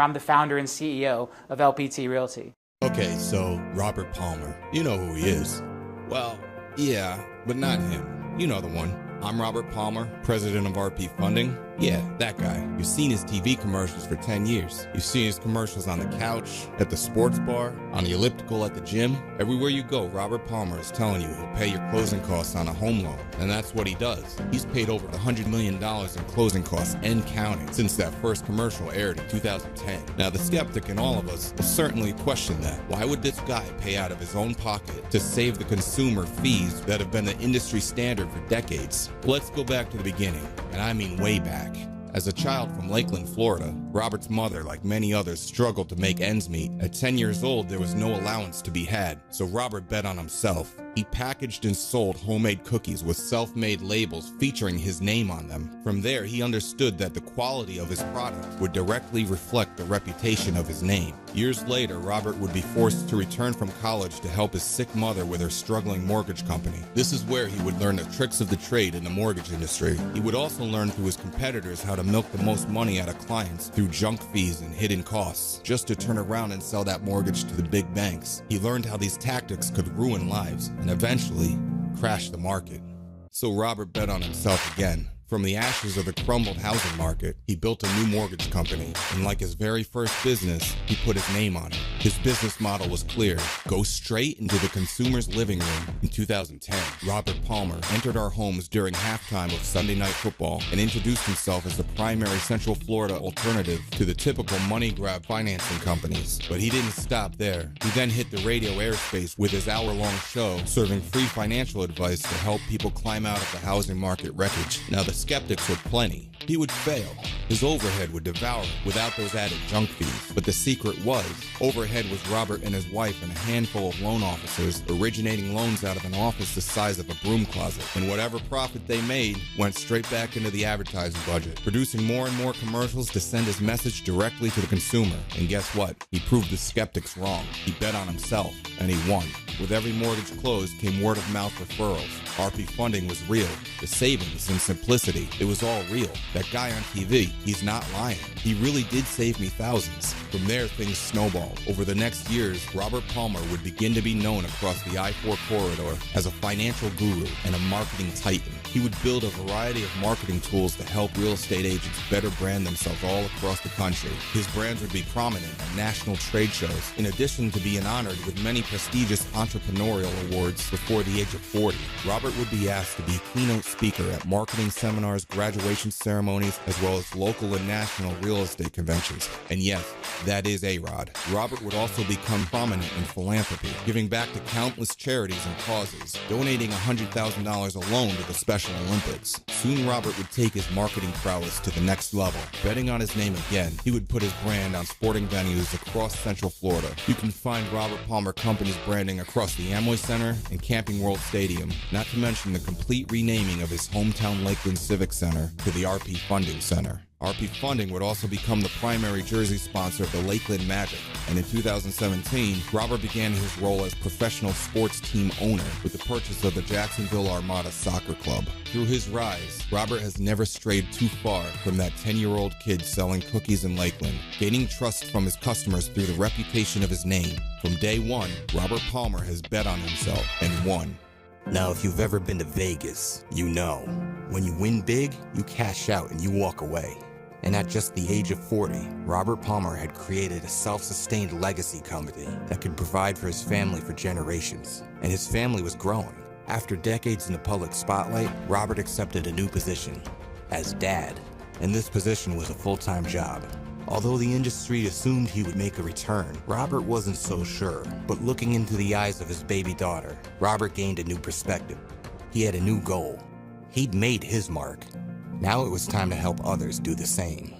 I'm the founder and CEO of LPT Realty. Okay, so Robert Palmer, you know who he is. Well, yeah, but not him. You know the one. I'm Robert Palmer, president of RP Funding. Yeah, that guy. You've seen his TV commercials for 10 years. You've seen his commercials on the couch, at the sports bar, on the elliptical at the gym. Everywhere you go, Robert Palmer is telling you he'll pay your closing costs on a home loan. And that's what he does. He's paid over $100 million in closing costs and counting since that first commercial aired in 2010. Now, the skeptic in all of us will certainly question that. Why would this guy pay out of his own pocket to save the consumer fees that have been the industry standard for decades? Let's go back to the beginning, and I mean way back. As a child from Lakeland, Florida, Robert's mother, like many others, struggled to make ends meet. At 10 years old, there was no allowance to be had, so Robert bet on himself. He packaged and sold homemade cookies with self-made labels featuring his name on them. From there, he understood that the quality of his product would directly reflect the reputation of his name. Years later, Robert would be forced to return from college to help his sick mother with her struggling mortgage company. This is where he would learn the tricks of the trade in the mortgage industry. He would also learn through his competitors how to milk the most money out of clients through junk fees and hidden costs, just to turn around and sell that mortgage to the big banks. He learned how these tactics could ruin lives and eventually crash the market. So Robert bet on himself again. From the ashes of the crumbled housing market, he built a new mortgage company, and like his very first business, he put his name on it. His business model was clear: go straight into the consumer's living room. In 2010, Robert Palmer entered our homes during halftime of Sunday Night Football and introduced himself as the primary Central Florida alternative to the typical money grab financing companies. But he didn't stop there. He then hit the radio airspace with his hour-long show, serving free financial advice to help people climb out of the housing market wreckage. Now, the skeptics were plenty. He would fail. His overhead would devour him without those added junk fees. But the secret was, overhead was Robert and his wife and a handful of loan officers originating loans out of an office the size of a broom closet. And whatever profit they made went straight back into the advertising budget, producing more and more commercials to send his message directly to the consumer. And guess what? He proved the skeptics wrong. He bet on himself, and he won. With every mortgage closed came word-of-mouth referrals. RP Funding was real. The savings and simplicity, it was all real. That guy on TV, he's not lying. He really did save me thousands. From there, things snowballed. Over the next years, Robert Palmer would begin to be known across the I-4 corridor as a financial guru and a marketing titan. He would build a variety of marketing tools to help real estate agents better brand themselves all across the country. His brands would be prominent at national trade shows, in addition to being honored with many prestigious entrepreneurial awards before the age of 40. Robert would be asked to be a keynote speaker at marketing seminars, graduation ceremonies, as well as local and national real estate conventions. And yes, that is A-Rod. Robert would also become prominent in philanthropy, giving back to countless charities and causes, donating $100,000 alone to the Special Olympics. Soon Robert would take his marketing prowess to the next level. Betting on his name again, he would put his brand on sporting venues across Central Florida. You can find Robert Palmer Company's branding across the Amway Center and Camping World Stadium, not to mention the complete renaming of his hometown Lakeland Civic Center to the RP Funding Center. RP Funding would also become the primary jersey sponsor of the Lakeland Magic, and in 2017, Robert began his role as professional sports team owner with the purchase of the Jacksonville Armada Soccer Club. Through his rise, Robert has never strayed too far from that 10-year-old kid selling cookies in Lakeland, gaining trust from his customers through the reputation of his name. From day one, Robert Palmer has bet on himself and won. Now, if you've ever been to Vegas, you know, when you win big, you cash out and you walk away. And at just the age of 40, Robert Palmer had created a self-sustained legacy company that could provide for his family for generations. And his family was growing. After decades in the public spotlight, Robert accepted a new position as dad. And this position was a full-time job. Although the industry assumed he would make a return, Robert wasn't so sure. But looking into the eyes of his baby daughter, Robert gained a new perspective. He had a new goal. He'd made his mark. Now it was time to help others do the same.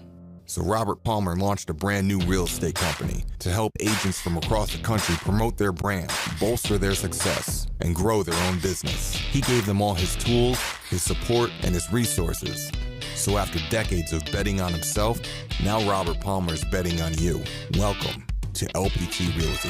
So Robert Palmer launched a brand new real estate company to help agents from across the country promote their brand, bolster their success, and grow their own business. He gave them all his tools, his support, and his resources. So after decades of betting on himself, now Robert Palmer is betting on you. Welcome to LPT Realty.